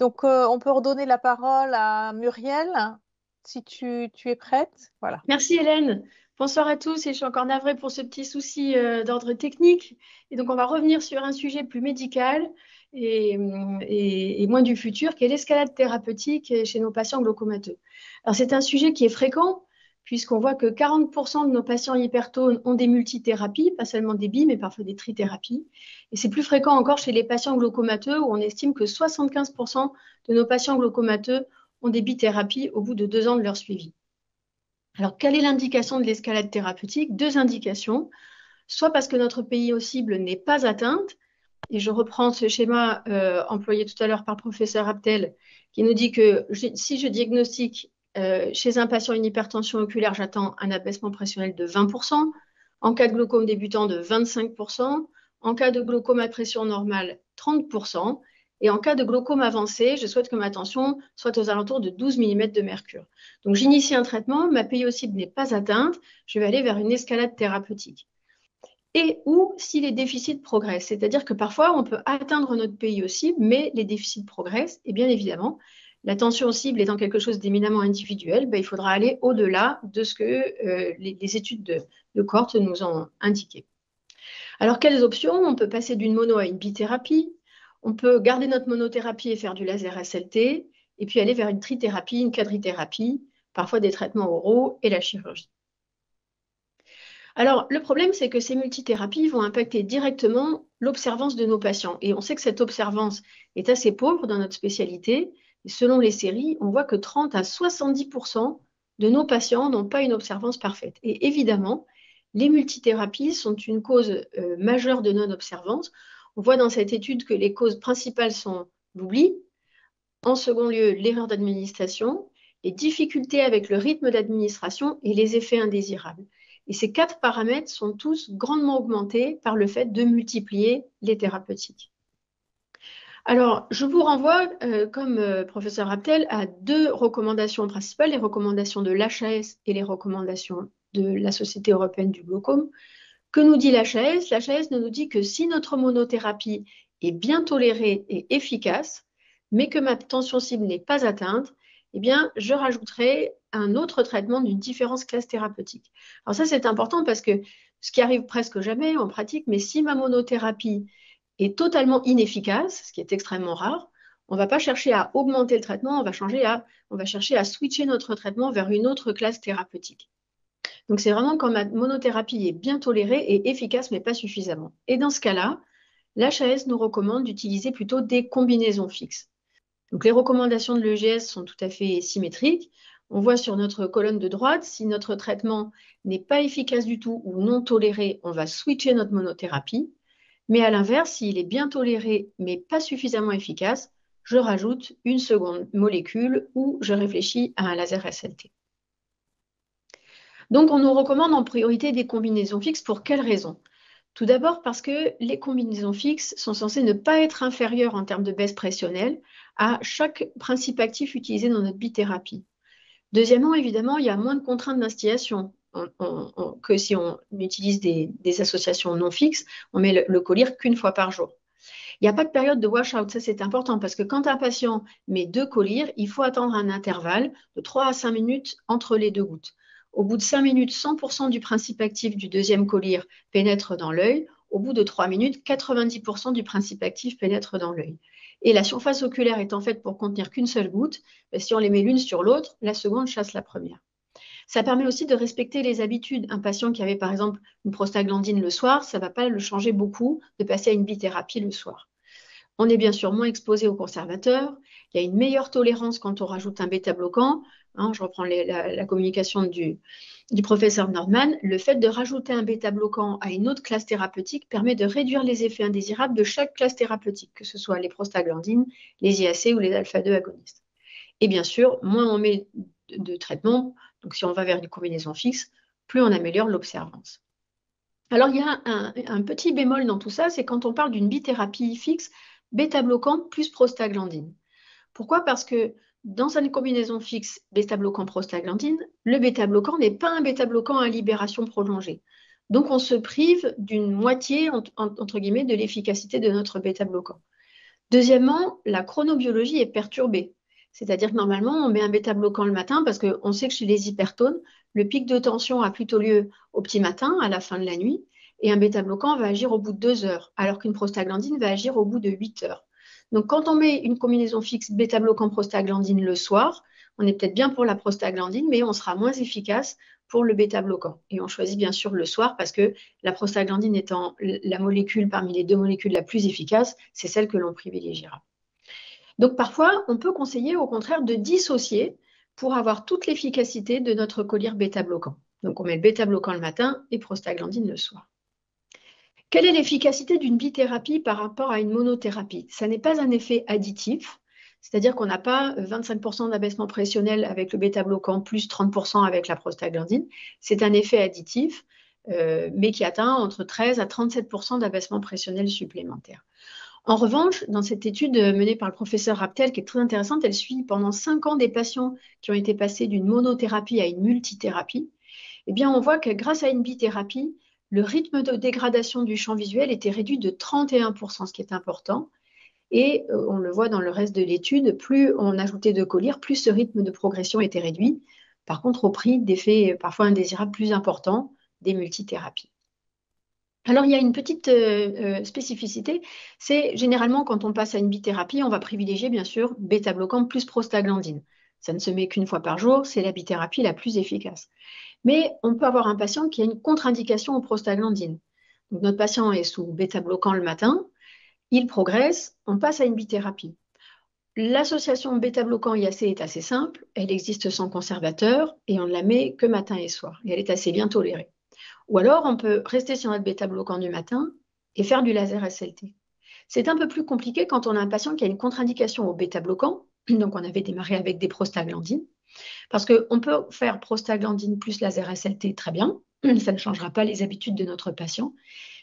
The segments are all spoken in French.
Donc, on peut redonner la parole à Muriel, si tu es prête. Voilà. Merci Hélène. Bonsoir à tous et je suis encore navrée pour ce petit souci d'ordre technique. Et donc on va revenir sur un sujet plus médical et moins du futur, qui est l'escalade thérapeutique chez nos patients glaucomateux. Alors c'est un sujet qui est fréquent puisqu'on voit que 40% de nos patients hypertones ont des multithérapies, pas seulement des bi, mais parfois des trithérapies. Et c'est plus fréquent encore chez les patients glaucomateux où on estime que 75% de nos patients glaucomateux ont des bithérapies au bout de 2 ans de leur suivi. Alors, quelle est l'indication de l'escalade thérapeutique? Deux indications. Soit parce que notre PIO cible n'est pas atteinte, et je reprends ce schéma employé tout à l'heure par le professeur Abdel, qui nous dit que si je diagnostique chez un patient une hypertension oculaire, j'attends un abaissement pressionnel de 20%, en cas de glaucome débutant de 25%, en cas de glaucome à pression normale 30%, et en cas de glaucome avancé, je souhaite que ma tension soit aux alentours de 12 mm de mercure. Donc j'initie un traitement, ma PIO cible n'est pas atteinte, je vais aller vers une escalade thérapeutique. Et ou si les déficits progressent, c'est-à-dire que parfois on peut atteindre notre PIO cible, mais les déficits progressent, et bien évidemment, la tension cible étant quelque chose d'éminemment individuel, il faudra aller au-delà de ce que les études de cohorte nous ont indiqué. Alors, quelles options? On peut passer d'une mono à une bithérapie, on peut garder notre monothérapie et faire du laser SLT, et puis aller vers une trithérapie, une quadrithérapie, parfois des traitements oraux et la chirurgie. Alors, le problème, c'est que ces multithérapies vont impacter directement l'observance de nos patients. Et on sait que cette observance est assez pauvre dans notre spécialité. Et selon les séries, on voit que 30 à 70% de nos patients n'ont pas une observance parfaite. Et évidemment, les multithérapies sont une cause majeure de non-observance. On voit dans cette étude que les causes principales sont l'oubli, en second lieu, l'erreur d'administration, les difficultés avec le rythme d'administration et les effets indésirables. Et ces 4 paramètres sont tous grandement augmentés par le fait de multiplier les thérapeutiques. Alors, je vous renvoie, comme professeur Abtel, à 2 recommandations principales, les recommandations de l'HAS et les recommandations de la Société européenne du glaucome. Que nous dit l'HAS? L'HAS nous dit que si notre monothérapie est bien tolérée et efficace, mais que ma tension cible n'est pas atteinte, eh bien, je rajouterai un autre traitement d'une différente classe thérapeutique. Alors ça, c'est important parce que ce qui arrive presque jamais en pratique, mais si ma monothérapie est totalement inefficace, ce qui est extrêmement rare, on ne va pas chercher à augmenter le traitement, on va chercher à switcher notre traitement vers une autre classe thérapeutique. Donc, c'est vraiment quand ma monothérapie est bien tolérée et efficace, mais pas suffisamment. Et dans ce cas-là, l'HAS nous recommande d'utiliser plutôt des combinaisons fixes. Donc, les recommandations de l'EGS sont tout à fait symétriques. On voit sur notre colonne de droite, si notre traitement n'est pas efficace du tout ou non toléré, on va switcher notre monothérapie. Mais à l'inverse, s'il est bien toléré, mais pas suffisamment efficace, je rajoute une seconde molécule ou je réfléchis à un laser SLT. Donc, on nous recommande en priorité des combinaisons fixes. Pour quelles raisons? Tout d'abord parce que les combinaisons fixes sont censées ne pas être inférieures en termes de baisse pressionnelle à chaque principe actif utilisé dans notre bithérapie. Deuxièmement, évidemment, il y a moins de contraintes d'instillation que si on utilise des associations non fixes. On met le collyre qu'une fois par jour. Il n'y a pas de période de washout, ça c'est important parce que quand un patient met 2 collyres, il faut attendre un intervalle de 3 à 5 minutes entre les 2 gouttes. Au bout de 5 minutes, 100% du principe actif du deuxième collyre pénètre dans l'œil. Au bout de 3 minutes, 90% du principe actif pénètre dans l'œil. Et la surface oculaire étant faite pour contenir qu'une seule goutte, si on les met l'une sur l'autre, la seconde chasse la première. Ça permet aussi de respecter les habitudes. Un patient qui avait par exemple une prostaglandine le soir, ça ne va pas le changer beaucoup de passer à une bithérapie le soir. On est bien sûr moins exposé aux conservateurs. Il y a une meilleure tolérance quand on rajoute un bêta-bloquant. Je reprends la communication du professeur Nordman. Le fait de rajouter un bêta-bloquant à une autre classe thérapeutique permet de réduire les effets indésirables de chaque classe thérapeutique, que ce soit les prostaglandines, les IAC ou les alpha-2 agonistes. Et bien sûr, moins on met de traitement, donc si on va vers une combinaison fixe, plus on améliore l'observance. Alors, il y a un petit bémol dans tout ça, c'est quand on parle d'une bithérapie fixe, bêta-bloquant plus prostaglandine. Pourquoi? Parce que dans une combinaison fixe bêta-bloquant-prostaglandine, le bêta-bloquant n'est pas un bêta-bloquant à libération prolongée. Donc, on se prive d'une moitié, entre guillemets, de l'efficacité de notre bêta-bloquant. Deuxièmement, la chronobiologie est perturbée. C'est-à-dire que normalement, on met un bêta-bloquant le matin parce qu'on sait que chez les hypertones, le pic de tension a plutôt lieu au petit matin, à la fin de la nuit, et un bêta-bloquant va agir au bout de 2 heures, alors qu'une prostaglandine va agir au bout de 8 heures. Donc, quand on met une combinaison fixe bêta-bloquant-prostaglandine le soir, on est peut-être bien pour la prostaglandine, mais on sera moins efficace pour le bêta-bloquant. Et on choisit bien sûr le soir parce que la prostaglandine étant la molécule parmi les 2 molécules la plus efficace, c'est celle que l'on privilégiera. Donc parfois, on peut conseiller au contraire de dissocier pour avoir toute l'efficacité de notre collyre bêta-bloquant. Donc on met le bêta-bloquant le matin et prostaglandine le soir. Quelle est l'efficacité d'une bithérapie par rapport à une monothérapie? Ça n'est pas un effet additif, c'est-à-dire qu'on n'a pas 25% d'abaissement pressionnel avec le bêta-bloquant plus 30% avec la prostaglandine. C'est un effet additif, mais qui atteint entre 13 à 37% d'abaissement pressionnel supplémentaire. En revanche, dans cette étude menée par le professeur Raptel, qui est très intéressante, elle suit pendant 5 ans des patients qui ont été passés d'une monothérapie à une multithérapie. Eh bien, on voit que grâce à une bithérapie, le rythme de dégradation du champ visuel était réduit de 31%, ce qui est important. Et on le voit dans le reste de l'étude, plus on ajoutait de collyre, plus ce rythme de progression était réduit. Par contre, au prix d'effets parfois indésirables plus importants des multithérapies. Alors, il y a une petite spécificité, c'est généralement quand on passe à une bithérapie, on va privilégier bien sûr bêta-bloquant plus prostaglandine. Ça ne se met qu'une fois par jour, c'est la bithérapie la plus efficace. Mais on peut avoir un patient qui a une contre-indication aux prostaglandines. Donc, notre patient est sous bêta-bloquant le matin, il progresse, on passe à une bithérapie. L'association bêta-bloquant-IAC est assez simple, elle existe sans conservateur et on ne la met que matin et soir. Et elle est assez bien tolérée. Ou alors, on peut rester sur notre bêta-bloquant du matin et faire du laser SLT. C'est un peu plus compliqué quand on a un patient qui a une contre-indication au bêta-bloquant. Donc, on avait démarré avec des prostaglandines. Parce qu'on peut faire prostaglandine plus laser SLT très bien. Ça ne changera pas les habitudes de notre patient.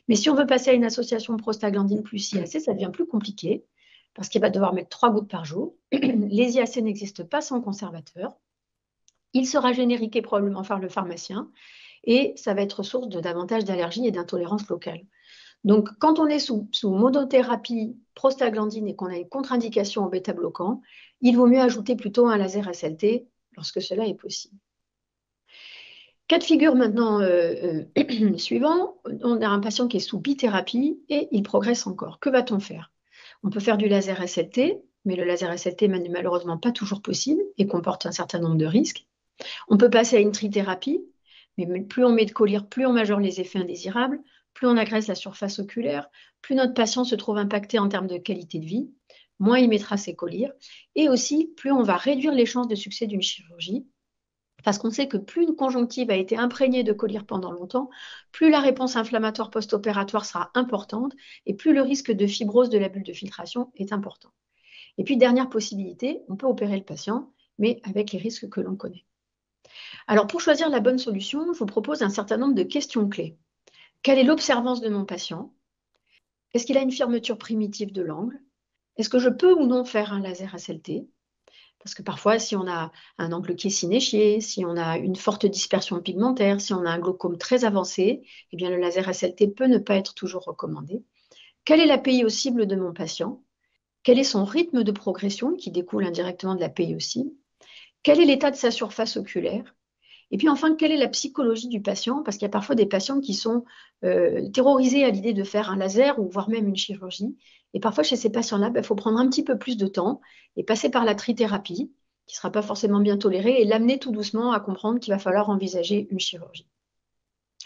Mais si on veut passer à une association prostaglandine plus IAC, ça devient plus compliqué parce qu'il va devoir mettre 3 gouttes par jour. Les IAC n'existent pas sans conservateur. Il sera génériqué probablement par le pharmacien et ça va être source de davantage d'allergies et d'intolérances locales. Donc, quand on est sous monothérapie prostaglandine et qu'on a une contre-indication au bêta-bloquant, il vaut mieux ajouter plutôt un laser SLT lorsque cela est possible. Cas de figure maintenant suivant, on a un patient qui est sous bithérapie et il progresse encore. Que va-t-on faire? On peut faire du laser SLT, mais le laser SLT n'est malheureusement pas toujours possible et comporte un certain nombre de risques. On peut passer à une trithérapie, mais plus on met de collyre, plus on majeure les effets indésirables, plus on agresse la surface oculaire, plus notre patient se trouve impacté en termes de qualité de vie, moins il mettra ses collyres, et aussi plus on va réduire les chances de succès d'une chirurgie, parce qu'on sait que plus une conjonctive a été imprégnée de collyre pendant longtemps, plus la réponse inflammatoire post-opératoire sera importante, et plus le risque de fibrose de la bulle de filtration est important. Et puis, dernière possibilité, on peut opérer le patient, mais avec les risques que l'on connaît. Alors, pour choisir la bonne solution, je vous propose un certain nombre de questions clés. Quelle est l'observance de mon patient? Est-ce qu'il a une fermeture primitive de l'angle? Est-ce que je peux ou non faire un laser SLT? Parce que parfois, si on a un angle qui est synéchié, si on a une forte dispersion pigmentaire, si on a un glaucome très avancé, eh bien, le laser SLT peut ne pas être toujours recommandé. Quelle est la PIO cible de mon patient? Quel est son rythme de progression qui découle indirectement de la PIO cible? Quel est l'état de sa surface oculaire? Et puis enfin, quelle est la psychologie du patient? Parce qu'il y a parfois des patients qui sont terrorisés à l'idée de faire un laser ou voire même une chirurgie. Et parfois, chez ces patients-là, il faut prendre un petit peu plus de temps et passer par la trithérapie, qui ne sera pas forcément bien tolérée, et l'amener tout doucement à comprendre qu'il va falloir envisager une chirurgie.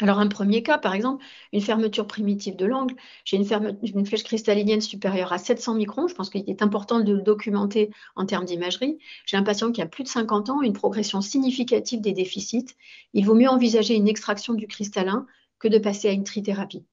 Alors, un premier cas, par exemple, une fermeture primitive de l'angle. J'ai une flèche cristallinienne supérieure à 700 microns. Je pense qu'il est important de le documenter en termes d'imagerie. J'ai un patient qui a plus de 50 ans, une progression significative des déficits. Il vaut mieux envisager une extraction du cristallin que de passer à une trithérapie.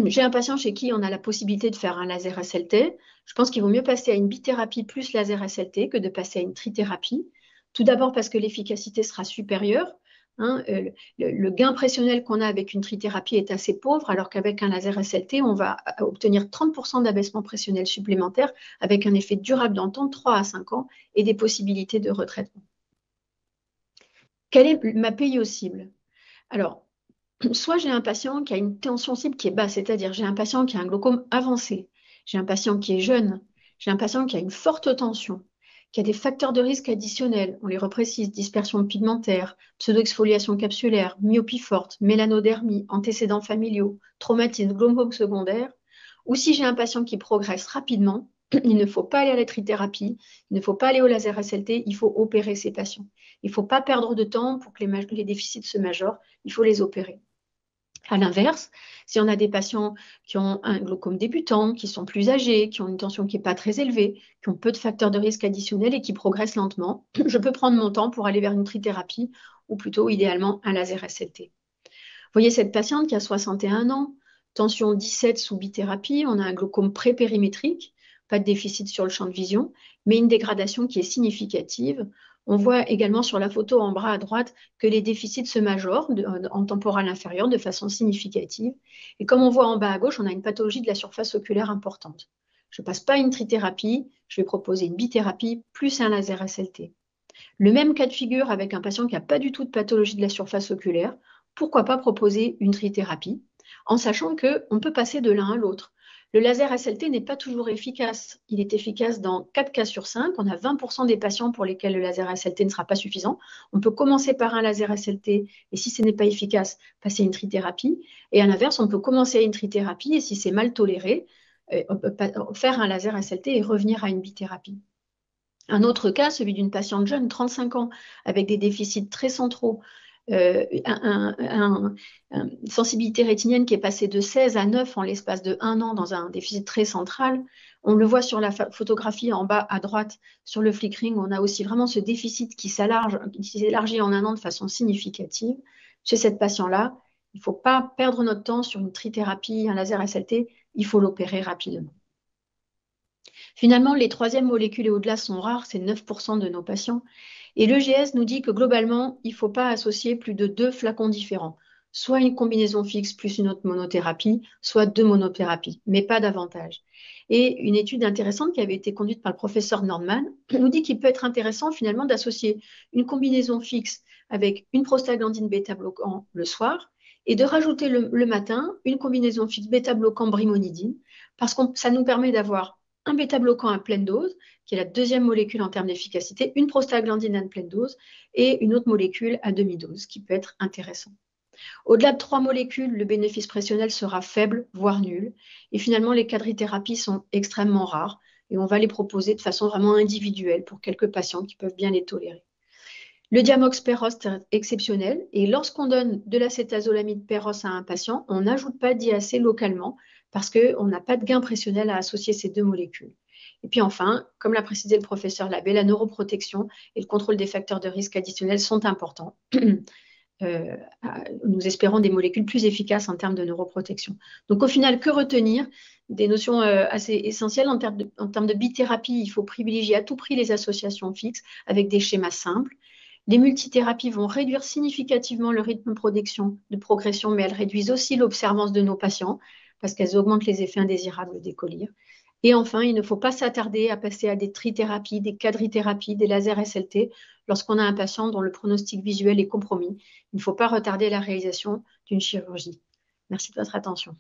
J'ai un patient chez qui on a la possibilité de faire un laser SLT. Je pense qu'il vaut mieux passer à une bithérapie plus laser SLT que de passer à une trithérapie. Tout d'abord parce que l'efficacité sera supérieure. Le gain pressionnel qu'on a avec une trithérapie est assez pauvre, alors qu'avec un laser SLT, on va obtenir 30% d'abaissement pressionnel supplémentaire avec un effet durable dans le temps de 3 à 5 ans et des possibilités de retraitement. Quelle est ma PIO cible? Alors, soit j'ai un patient qui a une tension cible qui est basse, c'est-à-dire j'ai un patient qui a un glaucome avancé, j'ai un patient qui est jeune, j'ai un patient qui a une forte tension, qui a des facteurs de risque additionnels, on les reprécise, dispersion pigmentaire, pseudo-exfoliation capsulaire, myopie forte, mélanodermie, antécédents familiaux, traumatisme, glaucome secondaire, ou si j'ai un patient qui progresse rapidement, il ne faut pas aller à la trithérapie, il ne faut pas aller au laser SLT, il faut opérer ces patients. Il ne faut pas perdre de temps pour que les déficits se majorent, il faut les opérer. À l'inverse, si on a des patients qui ont un glaucome débutant, qui sont plus âgés, qui ont une tension qui n'est pas très élevée, qui ont peu de facteurs de risque additionnels et qui progressent lentement, je peux prendre mon temps pour aller vers une trithérapie ou plutôt idéalement un laser SLT. Vous voyez cette patiente qui a 61 ans, tension 17 sous bithérapie, on a un glaucome pré-périmétrique, pas de déficit sur le champ de vision, mais une dégradation qui est significative. On voit également sur la photo en bas à droite que les déficits se majorent en temporale inférieure de façon significative. Et comme on voit en bas à gauche, on a une pathologie de la surface oculaire importante. Je ne passe pas une trithérapie, je vais proposer une bithérapie plus un laser SLT. Le même cas de figure avec un patient qui n'a pas du tout de pathologie de la surface oculaire, pourquoi pas proposer une trithérapie, en sachant qu'on peut passer de l'un à l'autre. Le laser SLT n'est pas toujours efficace. Il est efficace dans 4 cas sur 5. On a 20% des patients pour lesquels le laser SLT ne sera pas suffisant. On peut commencer par un laser SLT et si ce n'est pas efficace, passer une trithérapie. Et à l'inverse, on peut commencer une trithérapie et si c'est mal toléré, on peut faire un laser SLT et revenir à une bithérapie. Un autre cas, celui d'une patiente jeune, 35 ans, avec des déficits très centraux, une sensibilité rétinienne qui est passée de 16 à 9 en l'espace de 1 an dans un déficit très central. On le voit sur la photographie en bas à droite, sur le flickering, on a aussi vraiment ce déficit qui s'élargit en 1 an de façon significative. Chez cette patiente-là, il ne faut pas perdre notre temps sur une trithérapie, un laser SLT, il faut l'opérer rapidement. Finalement, les troisièmes molécules et au-delà sont rares, c'est 9% de nos patients. Et l'EGS nous dit que globalement, il ne faut pas associer plus de 2 flacons différents, soit une combinaison fixe plus une autre monothérapie, soit 2 monothérapies, mais pas davantage. Et une étude intéressante qui avait été conduite par le professeur Nordman nous dit qu'il peut être intéressant finalement d'associer une combinaison fixe avec une prostaglandine bêta-bloquant le soir et de rajouter le matin une combinaison fixe bêta-bloquant brimonidine, parce que ça nous permet d'avoir un bêta-bloquant à pleine dose, qui est la deuxième molécule en termes d'efficacité, une prostaglandine à pleine dose et une autre molécule à demi-dose, qui peut être intéressant. Au-delà de 3 molécules, le bénéfice prévisionnel sera faible, voire nul. Et finalement, les quadrithérapies sont extrêmement rares et on va les proposer de façon vraiment individuelle pour quelques patients qui peuvent bien les tolérer. Le diamox perros est exceptionnel et lorsqu'on donne de l'acétazolamide perros à un patient, on n'ajoute pas d'IAC localement parce qu'on n'a pas de gain pressionnel à associer ces 2 molécules. Et puis enfin, comme l'a précisé le professeur Labbé, la neuroprotection et le contrôle des facteurs de risque additionnels sont importants. Nous espérons des molécules plus efficaces en termes de neuroprotection. Donc au final, que retenir? Des notions assez essentielles en termes de bithérapie, il faut privilégier à tout prix les associations fixes avec des schémas simples. Les multithérapies vont réduire significativement le rythme de progression, mais elles réduisent aussi l'observance de nos patients parce qu'elles augmentent les effets indésirables des collyres. Et enfin, il ne faut pas s'attarder à passer à des trithérapies, des quadrithérapies, des lasers SLT lorsqu'on a un patient dont le pronostic visuel est compromis. Il ne faut pas retarder la réalisation d'une chirurgie. Merci de votre attention.